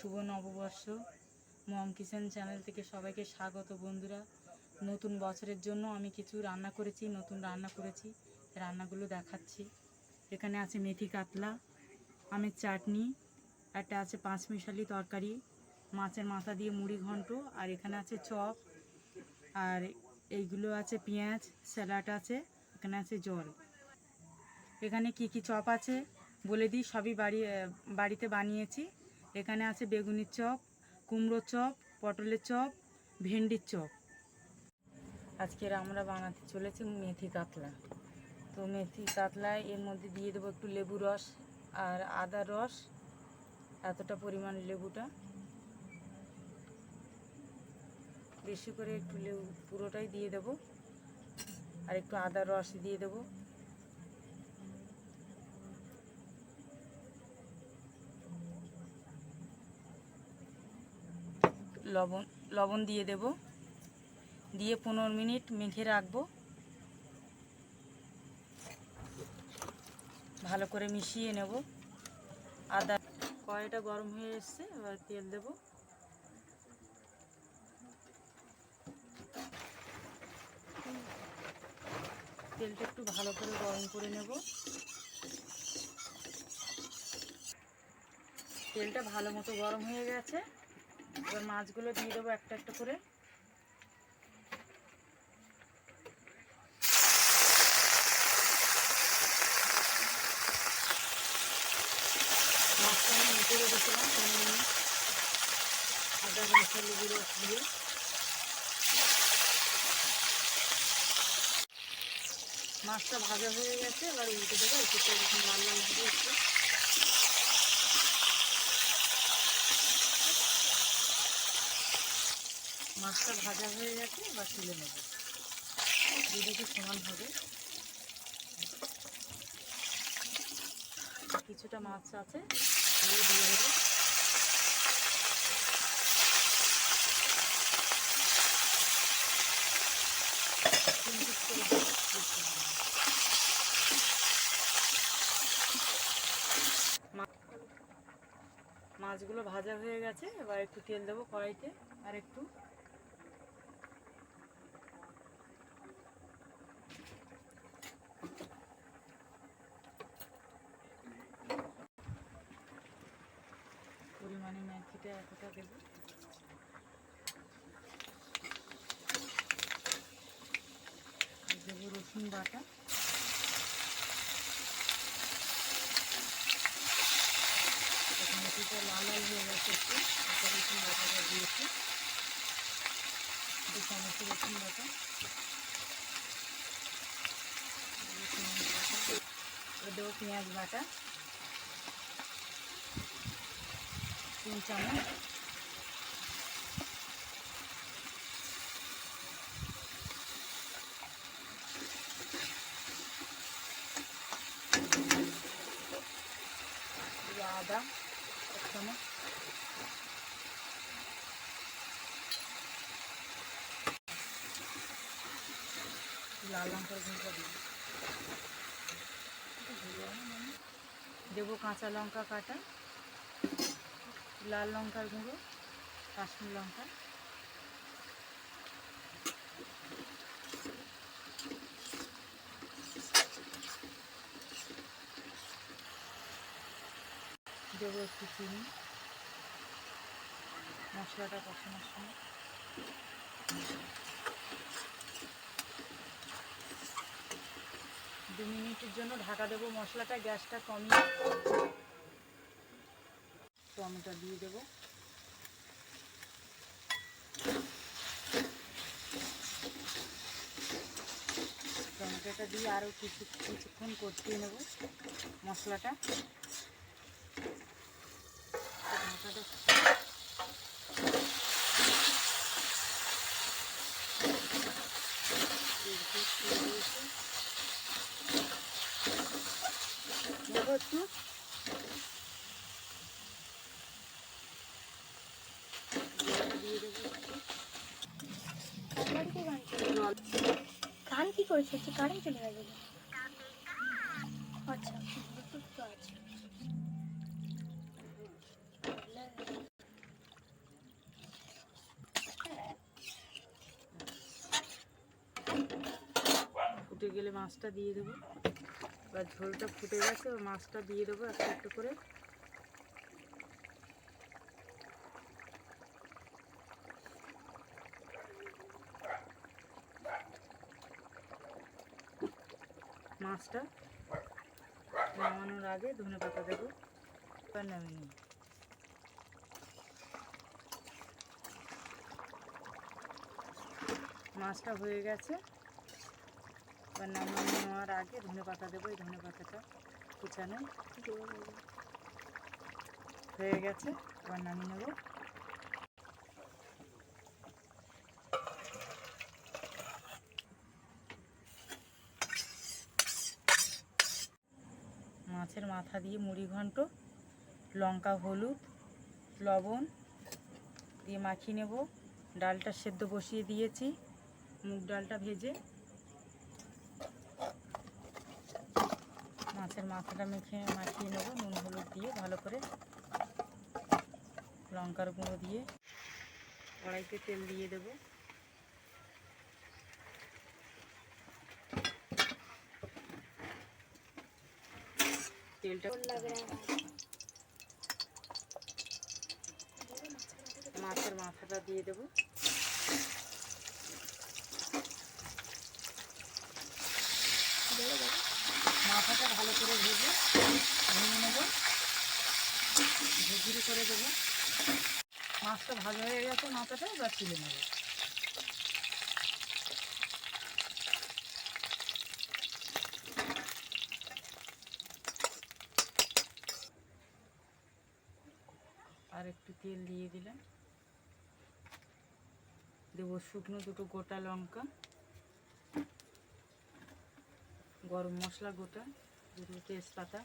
শুভ নববর্ষ। মম kitchen channel থেকে সবাইকে স্বাগত বন্ধুরা। নতুন বছরের জন্য আমি কিছু রান্না করেছি, নতুন রান্না করেছি, রান্নাগুলো দেখাচ্ছি। এখানে আছে মেথি কাতলা, আমের চাটনি, একটা আছে পাঁচমিশালি তরকারি, মাছের মাথা দিয়ে মুড়ি ঘন্ট, আর এখানে আছে চপ, আর এইগুলো আছে পেঁয়াজ, স্যালাড আছে, এখানে আছে জল। এখানে কি কি চপ আছে বলে দিই, সবই বাড়িতে বানিয়েছি। এখানে আছে বেগুনির চপ, কুমড়োর চপ, পটলের চপ, ভেন্ডির চপ। আজকের আমরা বানাতে চলেছি মেথি কাতলা। তো মেথি কাতলায় এর মধ্যে দিয়ে দেবো একটু লেবু রস আর আদার রস, এতটা পরিমাণ লেবুটা, বেশি করে একটু লেবু পুরোটাই দিয়ে দেবো, আর একটু আদার রস দিয়ে দেবো। লবণ দিয়ে দেব, দিয়ে 15 মিনিট মেখে রাখবো। ভালো করে মিশিয়ে নেব। আদা কড়াইটা গরম হয়ে এসছে, এবার তেল দেব। তেলটা একটু ভালো করে গরম করে নেব। তেলটা ভালো মতো গরম হয়ে গেছে, এবার মাছগুলো দিয়ে দেবো একটা একটা করে। মাছটা আমি মেখে রেখেছিলাম 15 মিনিট আদা রসুন লেবু রস দিয়ে। মাছটা ভাজা হয়ে গেছে, এবার উল্টে দেবো, একটু এরকম লাল লাল হবে একটু। মাছটা ভাজা হয়ে গেছে, এবার তুলে নেব। দুদিকে সমান হবে। কিছুটা মাছ আছে, দিয়ে দেবো। মাছগুলো ভাজা হয়ে গেছে, এবার একটু তেল দেবো কড়াইতে, আর একটু পরিমাণে মেথিটা এতটা দেবো। দেবো রসুন বাটা, মেথিটা লাল লাল হয়ে গেছে একটু, রসুন বাটাটা দিয়েছি, 2 চামচ রসুন বাটা। দেবো পেঁয়াজ বাটা 3 চামচ, আদা 1 চামচ, লাল লঙ্কার গুঁড়ো দেবো, কাঁচা লঙ্কা কাটা, লাল লঙ্কার গুঁড়ো, কাশ্মীর লঙ্কা, দেবো একটু চিনি। মশলাটা কষানোর সময় 2 মিনিটের জন্য ঢাকা দেবো মশলাটা, গ্যাসটা কমিয়ে। টমেটো দিয়ে দেবো, টমেটোটা দিয়ে আরও কিছুক্ষণ কষিয়ে নেব মশলাটা। একটু কান কি করেছে? কারেন্ট চলে গেছে। আচ্ছা, ব্লুটুথ তো আছে। গেলে মাছটা দিয়ে দেবো। এবার ঝোলটা ফুটে গেছে, এবার মাছটা দিয়ে দেবো একটা একটা করে। মাছটা নামানোর আগে ধনেপাতা দেবো, এবার নামিয়ে নিই। মাছটা হয়ে গেছে, এবার নামিয়ে নেওয়ার আগে ধনেপাতা দেবো। এই ধনেপাতাটা কুচানো হয়ে গেছে, এবার নামিয়ে নেব। মাছের মাথা দিয়ে মুড়ি ঘন্ট, লঙ্কা, হলুদ, লবণ দিয়ে মাখিয়ে নেব। ডালটা সেদ্ধ বসিয়ে দিয়েছি, মুগ ডালটা ভেজে মাছের মাথাটা মাখিয়ে নেব নুন হলুদ দিয়ে ভালো করে। লঙ্কার গুঁড়ো দিয়ে কড়াইতে তেল দিয়ে দেব। তেলটা মাছের মাথাটা দিয়ে দেব। মাথাটা ভালো করে ভেজে নেব, ঝুরঝুরি করে দেবো। মাছটা ভাজা হয়ে গেছে, মাথাটা এবার তুলে নেব। আর একটু তেল দিয়ে দিলাম, দেবো শুকনো দুটো গোটা লঙ্কা, গরম মশলা গোটা, দুটো তেজপাতা,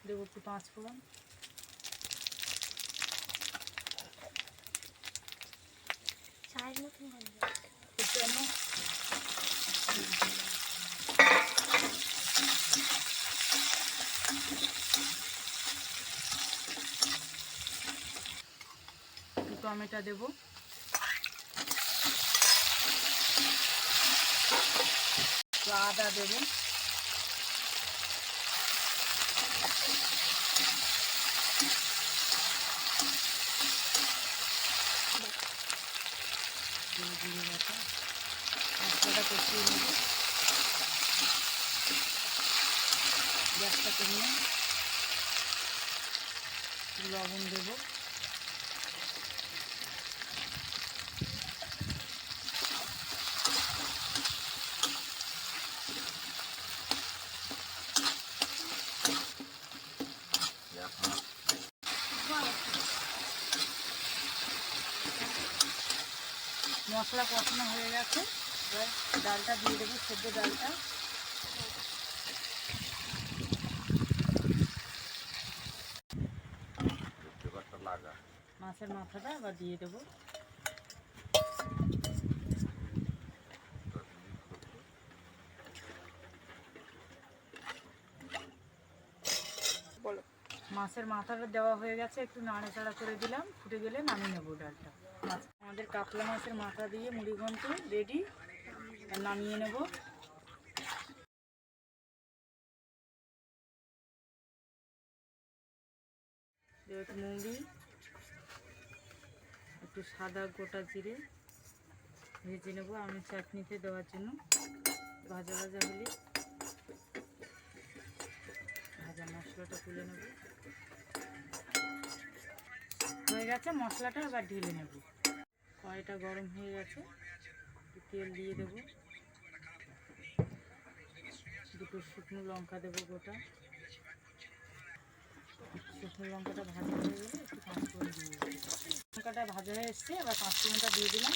দেবো একটু পাঁচফোড়ন, চায়ের মতন কুচানো টমেটো দেবো, আদা দেবো, জিরে বাটা, মশলাটা কষিয়ে নেব। গ্যাসটা কমিয়ে লবণ দেবো, মশলা কষানো হয়ে গেছে, এবার ডালটা দিয়ে দেবো, সেদ্ধ ডালটা। মাছের মাথাটা আবার দিয়ে দেবো। মাছের মাথাটা দেওয়া হয়ে গেছে, একটু নাড়াচাড়া করে দিলাম, ফুটে গেলে নামিয়ে নেবো ডালটা। আমাদের কাতলা মাছের মাথা দিয়ে মুড়ি ঘন্ট রেডি, নামিয়ে নেব। একটু মুড়ি, একটু সাদা গোটা জিরে ভেজে নেবো আমি চাটনিতে দেওয়ার জন্য। ভাজা ভাজা হলে ভাজা মশলাটা তুলে নেব। হয়ে গেছে মশলাটা, এবার ঢেলে নেব। কড়াইটা গরম হয়ে গেছে, তেল দিয়ে দেব, দুটো শুকনো লঙ্কা দেবো গোটা। শুকনো লঙ্কাটা ভাজা হয়ে গেলে একটু পাঁচফোড়ন দিয়ে দেবো। লঙ্কাটা ভাজা হয়ে এসছে, এবার পাঁচফোড়নটা দিয়ে দিলাম,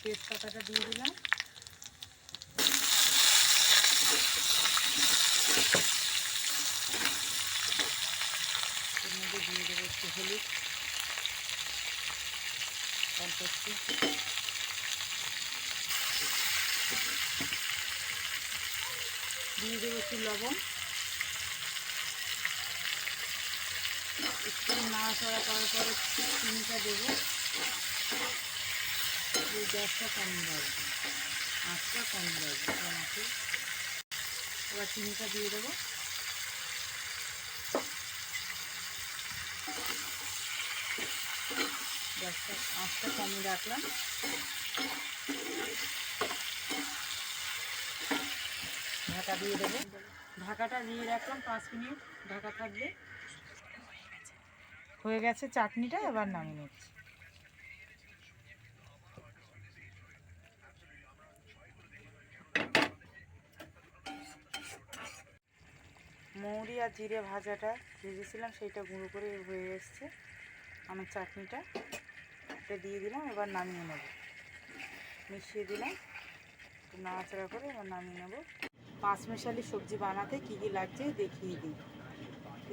তেজপাতাটা দিয়ে দিলাম, এর মধ্যে দিয়ে দেবো একটু হলুদ, অল্প একটু দিয়ে দেবো একটু লবণ, একটু নাড়াচাড়া করার পরে চিনিটা দেবো, গ্যাসটা কমিয়ে রাখবো। আঁচটা কম লাগবে টমেটো। এবার চিনিটা দিয়ে দেবো। গ্যাসটা আঁচটা কমে রাখলাম। ঢাকা দিয়ে দেবো। ঢাকাটা দিয়ে রাখলাম 5 মিনিট, ঢাকা থাকবে। হয়ে গেছে চাটনিটা, এবার নামিয়ে নিচ্ছি। মৌরি আর জিরে ভাজাটা ভেজেছিলাম, সেইটা গুঁড়ো করে হয়ে এসছে আমার চাটনিটা। এটা দিয়ে দিলাম, এবার নামিয়ে নেব। মিশিয়ে দিলাম, একটু নাড়াচাড়া করে এবার নামিয়ে নেব। 5 মিশালি সবজি বানাতে কী কী লাগছে দেখিয়ে দিই।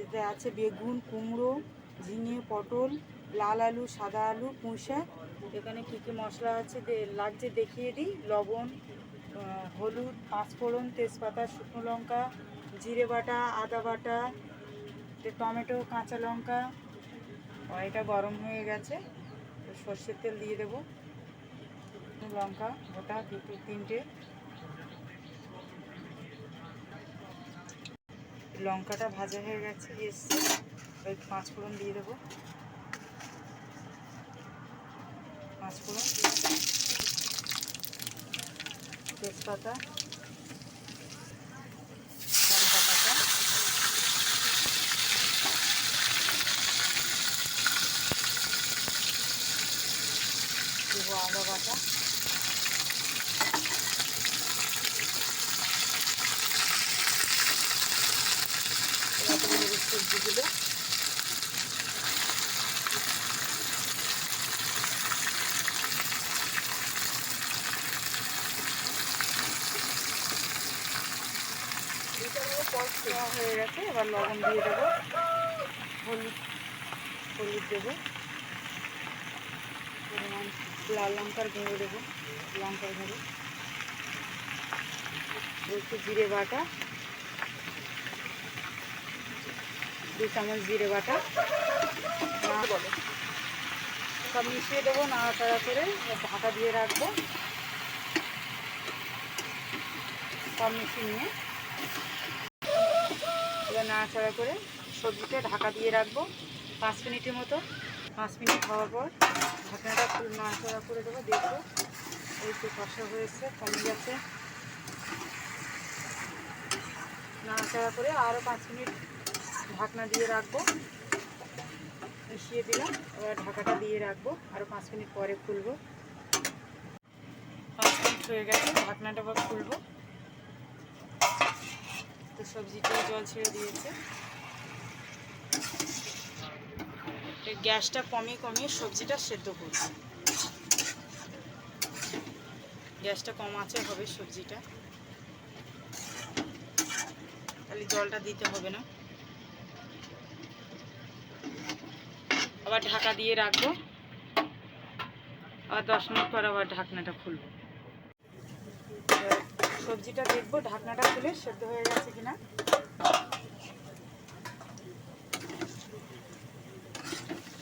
এতে আছে বেগুন, কুমড়ো, ঝিঙে, পটল, লাল আলু, সাদা আলু, পুঁই শাক। এখানে কী কী মশলা আছে লাগছে দেখিয়ে দিই। লবণ, হলুদ, পাঁচফোড়ন, তেজপাতা, শুকনো লঙ্কা, জিরে বাটা, আদা বাটা, টমেটো, কাঁচা লঙ্কা। কড়াইটা গরম হয়ে গেছে, সর্ষের তেল দিয়ে দেবো। লঙ্কা গোটা 2-3টে, লঙ্কাটা ভাজা হয়ে গেছে এসছে। ওই 5 ফোড়ন দিয়ে দেবো। 5 ফোড়ন, তেজপাতা, লঙ্কা পাতা, দেবো আদা বাটা, এবার দেবো সবজিগুলো। দেওয়া হয়ে গেছে, এবার লবণ দিয়ে দেবো, হলুদ দেবো, পরিমাণ লাল লঙ্কার গুঁড়ো দেবো, লঙ্কার গুঁড়ো, একটু জিরে বাটা, 2 চামচ জিরে বাটা, সব মিশিয়ে দেবো নাড়াচাড়া করে। ঢাকা দিয়ে রাখবো। সব মিশিয়ে নিয়ে এবার নাড়াচাড়া করে সবজিটা ঢাকা দিয়ে রাখবো 5 মিনিটের মতো। 5 মিনিট হওয়ার পর ঢাকনাটা খুব নাড়াচাড়া করে দেবো। দেখবো এই তো কষা হয়েছে, কমে গেছে। নাড়াচাড়া করে আরও 5 মিনিট ঢাকনা দিয়ে রাখবো। মিশিয়ে দিলাম, এবার ঢাকাটা দিয়ে রাখবো, আরও 5 মিনিট পরে খুলবো। 5 মিনিট হয়ে গেছে, ঢাকনাটা আবার খুলবো। তো সবজিটা জল ছেড়ে দিয়েছে। গ্যাসটা কমিয়ে সবজিটা সেদ্ধ করছি। গ্যাসটা কম আছে হবে সবজিটা, খালি জলটা দিতে হবে না। আবার ঢাকা দিয়ে রাখবো, আবার 10 মিনিট পর আবার ঢাকনাটা খুলবো। সবজিটা দেখবো ঢাকনাটা খুলে সেদ্ধ হয়ে গেছে কিনা।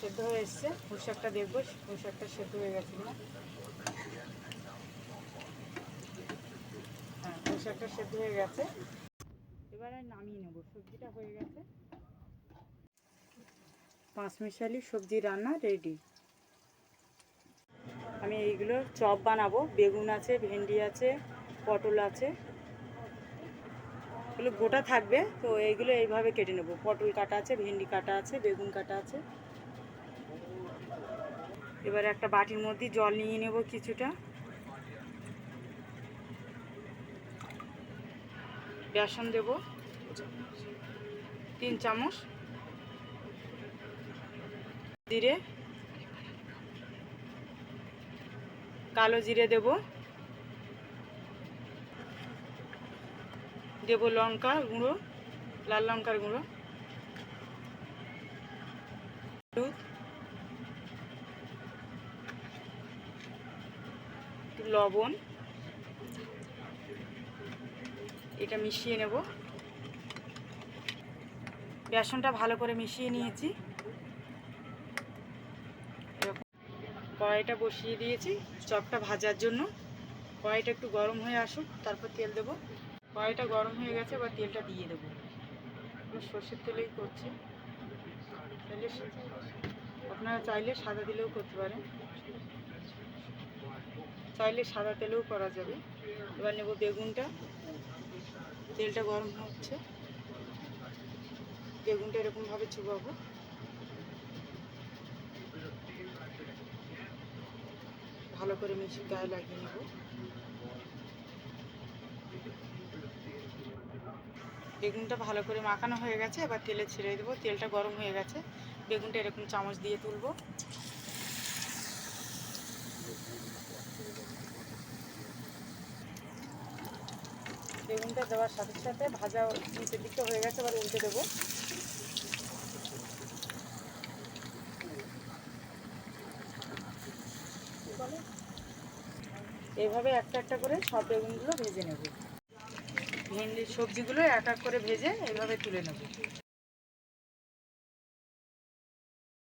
সেদ্ধ হয়ে এসছে। পুঁই শাকটা দেখবো পুঁই শাকটা সেদ্ধ হয়ে গেছে কিনা। হ্যাঁ, পুঁই শাকটা সেদ্ধ হয়ে গেছে। এবারে নামিয়ে নেবো, সবজিটা হয়ে গেছে। 5 মিশালি সবজি রান্না রেডি। আমি এইগুলো চপ বানাবো। বেগুন আছে, ভেন্ডি আছে, পটল আছে, এগুলো গোটা থাকবে। তো এইগুলো এইভাবে কেটে নেবো। পটল কাটা আছে, ভেন্ডি কাটা আছে, বেগুন কাটা আছে। এবার একটা বাটির মধ্যে জল নিয়ে নেব কিছুটা। বেসন দেব 3 চামচ, জিরে, কালো জিরে দেব, লঙ্কা গুঁড়ো, লাল লঙ্কার গুঁড়ো, হলুদ, লবণ। এটা মিশিয়ে নেব। বেসনটা ভালো করে মিশিয়ে নিয়েছি। কড়াইটা বসিয়ে দিয়েছি চপটা ভাজার জন্য। কড়াইটা একটু গরম হয়ে আসুক, তারপর তেল দেবো। কড়াইটা গরম হয়ে গেছে, এবার তেলটা দিয়ে দেবো। আমি সর্ষের তেলেই করছি। তেলে আপনারা চাইলে সাদা দিলেও করতে পারেন, চাইলে সাদা তেলেও করা যাবে। এবার নেব বেগুনটা। তেলটা গরম হচ্ছে, বেগুনটা এরকমভাবে চুবাবো। ভালো করে মিশিয়ে গায়ে লাগিয়ে নেব। বেগুনটা ভালো করে মাখানো হয়ে গেছে, এবার তেলে ছেড়ে দেবো। তেলটা গরম হয়ে গেছে, বেগুনটা এরকম চামচ দিয়ে তুলবো। বেগুনটা দেওয়ার সাথে সাথে ভাজা নিচের দিকটা হয়ে গেছে, এবার উল্টে দেবো। এইভাবে একটা একটা করে সব বেগুনগুলো ভেজে নেব। ভেন্ডির সবজিগুলো এক এক করে ভেজে এইভাবে তুলে নেব।